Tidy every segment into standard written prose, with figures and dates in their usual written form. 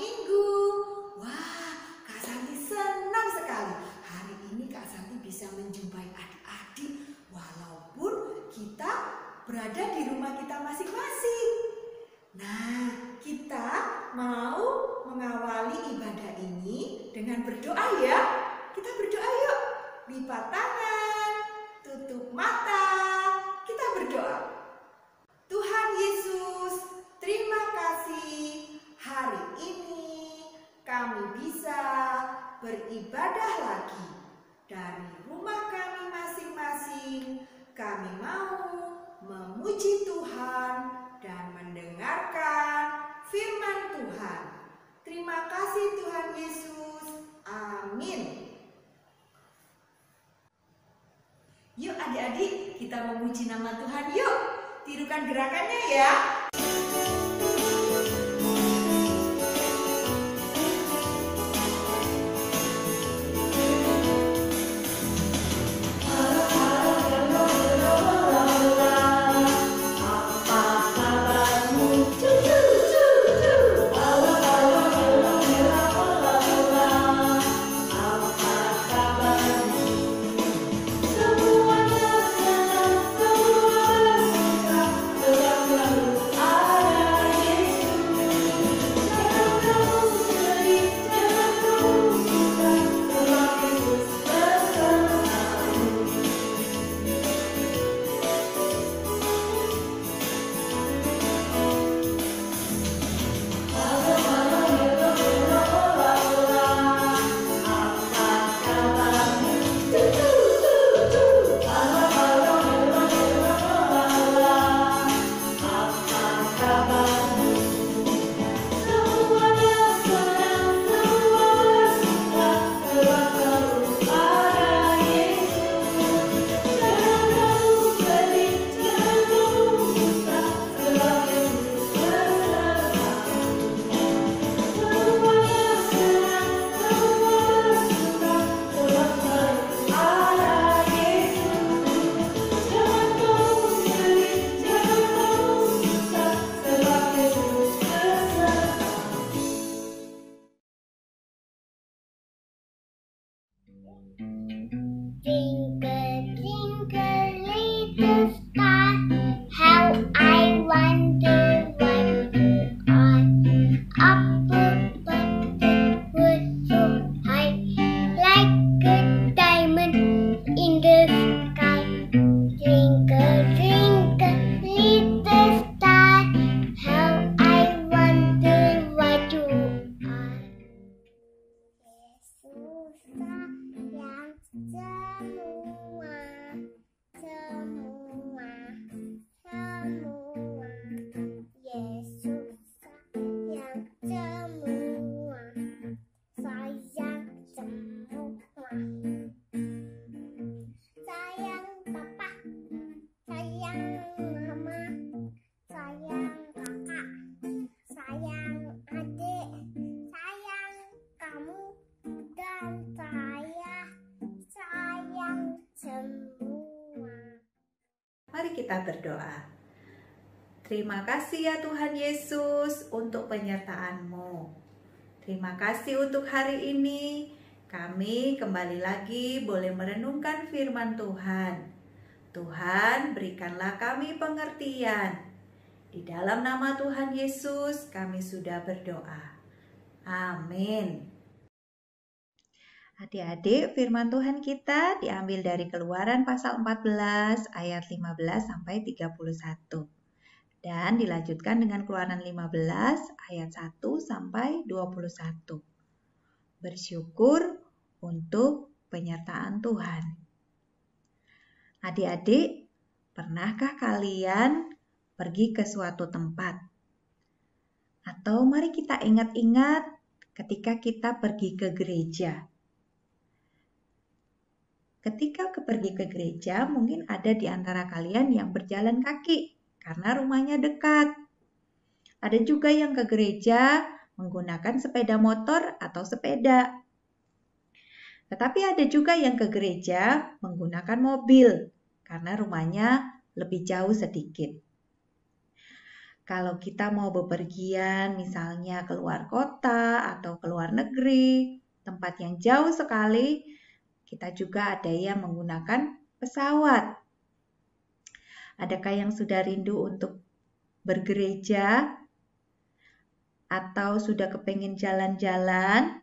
Minggu. Wah, Kak Santi senang sekali. Hari ini Kak Santi bisa menjumpai adik-adik walaupun kita berada di rumah kita masing-masing. Nah, kita mau mengawali ibadah ini dengan berdoa ya. Kita berdoa yuk. Lipat tangan, tutup mata. Kita berdoa. Tuhan Yesus, terima kasih hari ini kami bisa beribadah lagi. Dari rumah kami masing-masing, kami mau memuji Tuhan dan mendengarkan firman Tuhan. Terima kasih Tuhan Yesus. Amin. Yuk adik-adik, kita memuji nama Tuhan yuk. Tirukan gerakannya ya. Twinkle, twinkle, little star, how I wonder what you are. Up above the world so high, like a diamond in the sky. Twinkle, twinkle, little star, how I wonder what you are. Yesus yang semua, sayang semua. Sayang papa, sayang mama, sayang kakak, sayang adik, sayang kamu, dan saya sayang semua. Mari kita berdoa. Terima kasih ya Tuhan Yesus untuk penyertaan-Mu. Terima kasih untuk hari ini. Kami kembali lagi boleh merenungkan firman Tuhan. Tuhan, berikanlah kami pengertian. Di dalam nama Tuhan Yesus kami sudah berdoa. Amin. Adik-adik, firman Tuhan kita diambil dari Keluaran pasal 14 ayat 15 sampai 31. Dan dilanjutkan dengan Keluaran 15 ayat 1 sampai 21. Bersyukur untuk penyertaan Tuhan. Adik-adik, pernahkah kalian pergi ke suatu tempat? Atau mari kita ingat-ingat ketika kita pergi ke gereja. Ketika pergi ke gereja, mungkin ada di antara kalian yang berjalan kaki karena rumahnya dekat. Ada juga yang ke gereja menggunakan sepeda motor atau sepeda. Tetapi ada juga yang ke gereja menggunakan mobil karena rumahnya lebih jauh sedikit. Kalau kita mau bepergian, misalnya keluar kota atau keluar negeri, tempat yang jauh sekali, kita juga ada yang menggunakan pesawat. Adakah yang sudah rindu untuk bergereja? Atau sudah kepengen jalan-jalan?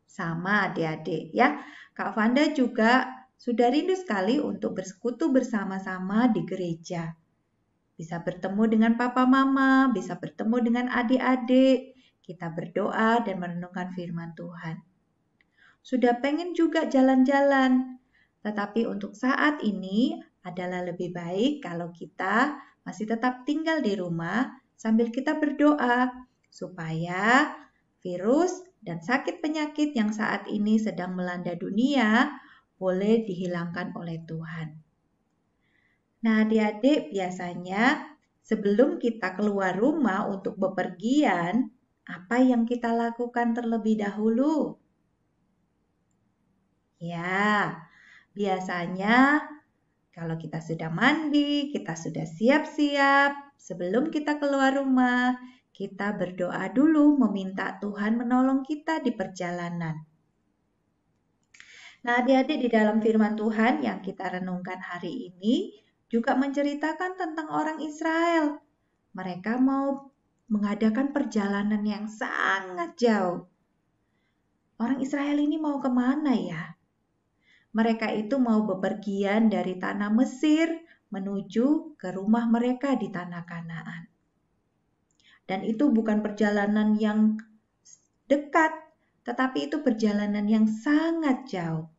Sama adik-adik ya. Kak Vanda juga sudah rindu sekali untuk bersekutu bersama-sama di gereja. Bisa bertemu dengan papa mama, bisa bertemu dengan adik-adik. Kita berdoa dan merenungkan firman Tuhan. Sudah pengen juga jalan-jalan. Tetapi untuk saat ini adalah lebih baik kalau kita masih tetap tinggal di rumah sambil kita berdoa supaya virus dan sakit penyakit yang saat ini sedang melanda dunia boleh dihilangkan oleh Tuhan. Nah, adik-adik, biasanya sebelum kita keluar rumah untuk bepergian, apa yang kita lakukan terlebih dahulu? Ya, biasanya kalau kita sudah mandi, kita sudah siap-siap, sebelum kita keluar rumah, kita berdoa dulu meminta Tuhan menolong kita di perjalanan. Nah, adik-adik, di dalam firman Tuhan yang kita renungkan hari ini juga menceritakan tentang orang Israel. Mereka mau mengadakan perjalanan yang sangat jauh. Orang Israel ini mau kemana ya? Mereka itu mau bepergian dari tanah Mesir menuju ke rumah mereka di tanah Kanaan. Dan itu bukan perjalanan yang dekat, tetapi itu perjalanan yang sangat jauh.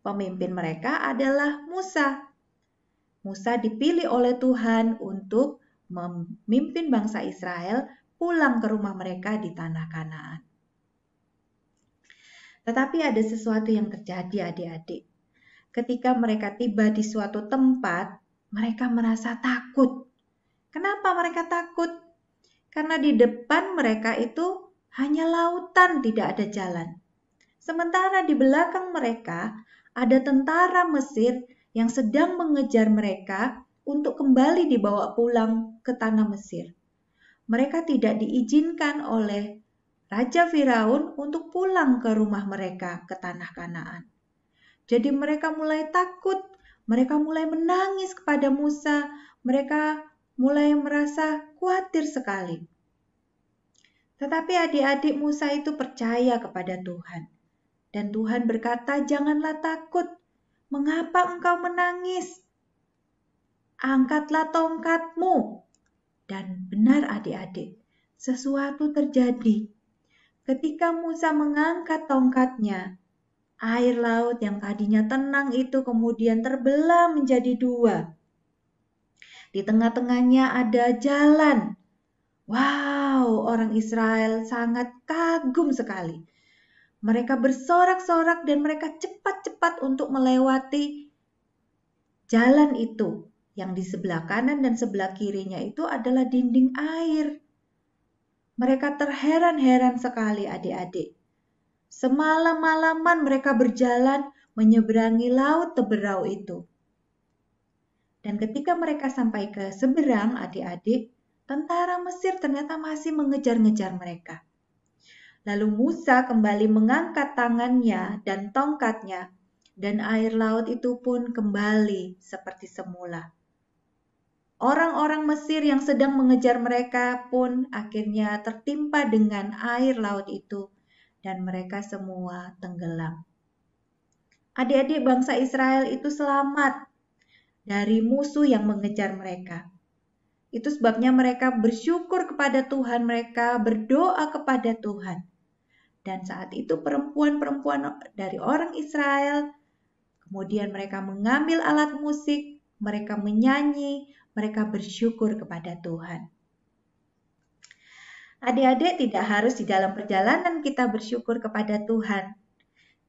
Pemimpin mereka adalah Musa. Musa dipilih oleh Tuhan untuk memimpin bangsa Israel pulang ke rumah mereka di tanah Kanaan. Tetapi ada sesuatu yang terjadi adik-adik. Ketika mereka tiba di suatu tempat, mereka merasa takut. Kenapa mereka takut? Karena di depan mereka itu hanya lautan, tidak ada jalan. Sementara di belakang mereka ada tentara Mesir yang sedang mengejar mereka untuk kembali dibawa pulang ke tanah Mesir. Mereka tidak diizinkan oleh Raja Firaun untuk pulang ke rumah mereka ke tanah Kanaan. Jadi mereka mulai takut, mereka mulai menangis kepada Musa, mereka mulai merasa khawatir sekali. Tetapi adik-adik Musa itu percaya kepada Tuhan. Dan Tuhan berkata, janganlah takut. Mengapa engkau menangis? Angkatlah tongkatmu. Dan benar adik-adik, sesuatu terjadi. Ketika Musa mengangkat tongkatnya, air laut yang tadinya tenang itu kemudian terbelah menjadi dua. Di tengah-tengahnya ada jalan. Wow, orang Israel sangat kagum sekali. Mereka bersorak-sorak dan mereka cepat-cepat untuk melewati jalan itu. Yang di sebelah kanan dan sebelah kirinya itu adalah dinding air. Mereka terheran-heran sekali adik-adik. Semalam-malaman mereka berjalan menyeberangi laut Teberau itu. Dan ketika mereka sampai ke seberang adik-adik, tentara Mesir ternyata masih mengejar-ngejar mereka. Lalu Musa kembali mengangkat tangannya dan tongkatnya, dan air laut itu pun kembali seperti semula. Orang-orang Mesir yang sedang mengejar mereka pun akhirnya tertimpa dengan air laut itu, dan mereka semua tenggelam. Adik-adik bangsa Israel itu selamat dari musuh yang mengejar mereka. Itu sebabnya mereka bersyukur kepada Tuhan, mereka berdoa kepada Tuhan. Dan saat itu perempuan-perempuan dari orang Israel, kemudian mereka mengambil alat musik, mereka menyanyi, mereka bersyukur kepada Tuhan. Adik-adik, tidak harus di dalam perjalanan kita bersyukur kepada Tuhan.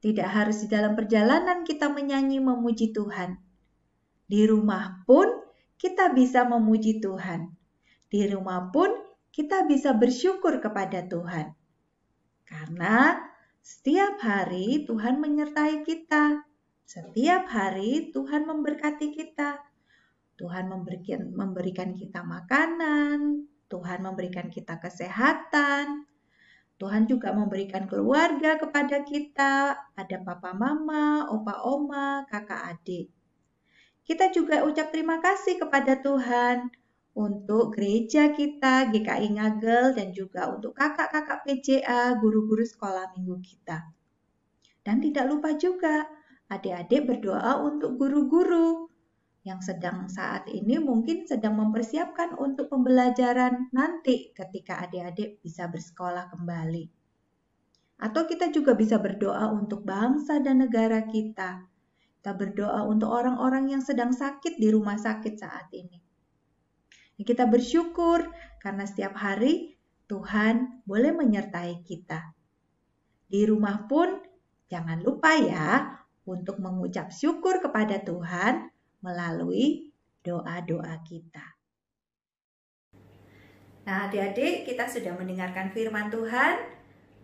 Tidak harus di dalam perjalanan kita menyanyi memuji Tuhan. Di rumah pun kita bisa memuji Tuhan. Di rumah pun kita bisa bersyukur kepada Tuhan. Karena setiap hari Tuhan menyertai kita. Setiap hari Tuhan memberkati kita. Tuhan memberikan kita makanan, Tuhan memberikan kita kesehatan, Tuhan juga memberikan keluarga kepada kita, ada papa mama, opa oma, kakak adik. Kita juga ucap terima kasih kepada Tuhan untuk gereja kita, GKI Ngagel, dan juga untuk kakak-kakak PJA, guru-guru sekolah minggu kita. Dan tidak lupa juga, adik-adik berdoa untuk guru-guru yang saat ini mungkin sedang mempersiapkan untuk pembelajaran nanti ketika adik-adik bisa bersekolah kembali. Atau kita juga bisa berdoa untuk bangsa dan negara kita. Kita berdoa untuk orang-orang yang sedang sakit di rumah sakit saat ini. Kita bersyukur karena setiap hari Tuhan boleh menyertai kita. Di rumah pun jangan lupa ya untuk mengucap syukur kepada Tuhan melalui doa-doa kita. Nah, adik-adik, kita sudah mendengarkan firman Tuhan.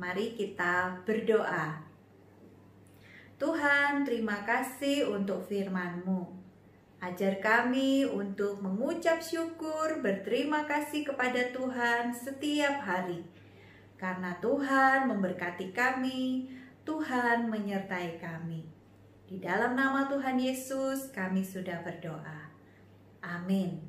Mari kita berdoa. Tuhan, terima kasih untuk firman-Mu. Ajar kami untuk mengucap syukur, berterima kasih kepada Tuhan setiap hari. Karena Tuhan memberkati kami, Tuhan menyertai kami. Di dalam nama Tuhan Yesus kami sudah berdoa. Amin.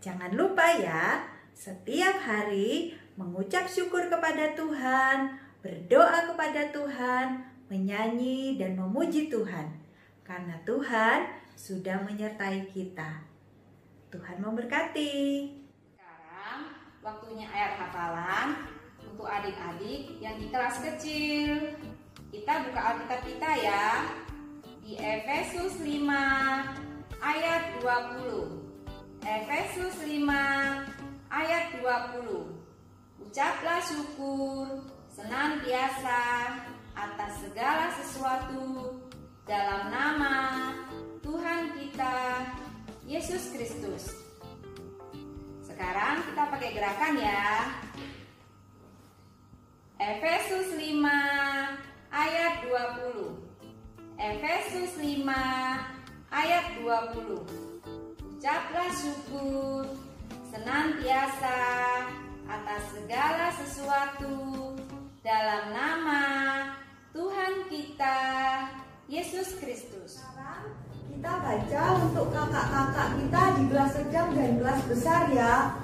Jangan lupa ya, setiap hari mengucap syukur kepada Tuhan, berdoa kepada Tuhan, menyanyi dan memuji Tuhan. Karena Tuhan sudah menyertai kita. Tuhan memberkati. Sekarang waktunya ayat hafalan untuk adik-adik yang di kelas kecil. Kita buka Alkitab kita ya. Di Efesus 5 ayat 20. Efesus 5 ayat 20. Ucaplah syukur senantiasa atas segala sesuatu dalam nama Tuhan kita Yesus Kristus. Sekarang kita pakai gerakan ya. Efesus 5 ayat 20. Efesus 5 ayat 20. Ucaplah syukur senantiasa atas segala sesuatu dalam nama Tuhan kita Yesus Kristus. Sekarang kita baca untuk kakak-kakak kita di kelas sedang dan kelas besar ya.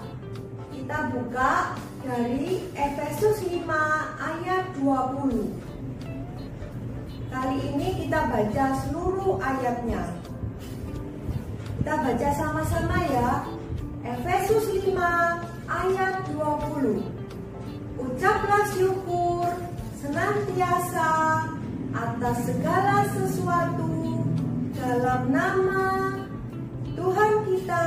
Kita buka dari Efesus 5 ayat 20. Kali ini kita baca seluruh ayatnya. Kita baca sama-sama ya. Efesus 5 ayat 20. Ucaplah syukur senantiasa atas segala sesuatu dalam nama Tuhan kita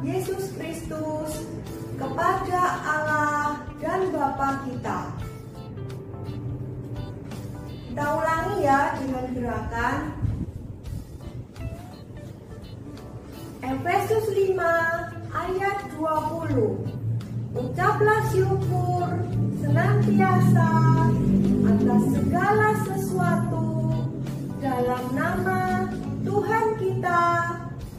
Yesus Kristus kepada Allah dan Bapa kita. Kita ulangi ya dengan gerakan Efesus 5 ayat 20. Ucaplah syukur senantiasa atas segala sesuatu dalam nama Tuhan kita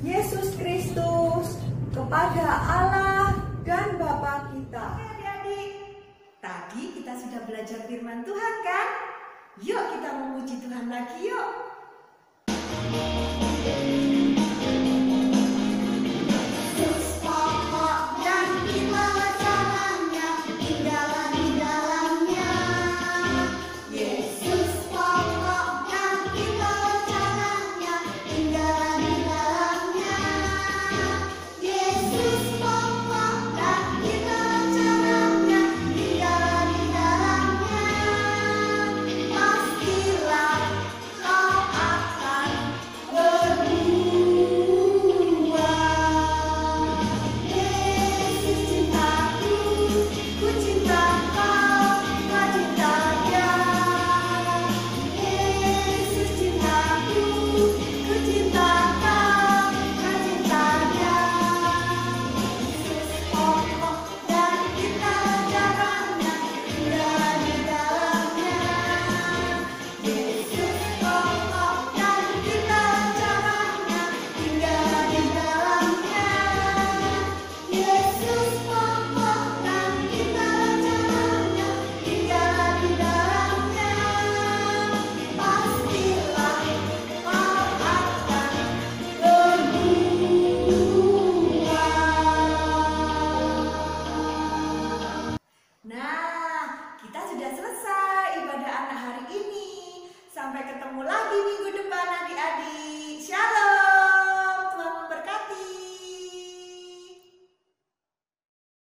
Yesus Kristus kepada Allah dan Bapa kita. Adik-adik, tadi kita sudah belajar firman Tuhan kan? Yuk kita memuji Tuhan lagi yuk. Pastilah kau akan lagi minggu depan adik-adik. Shalom.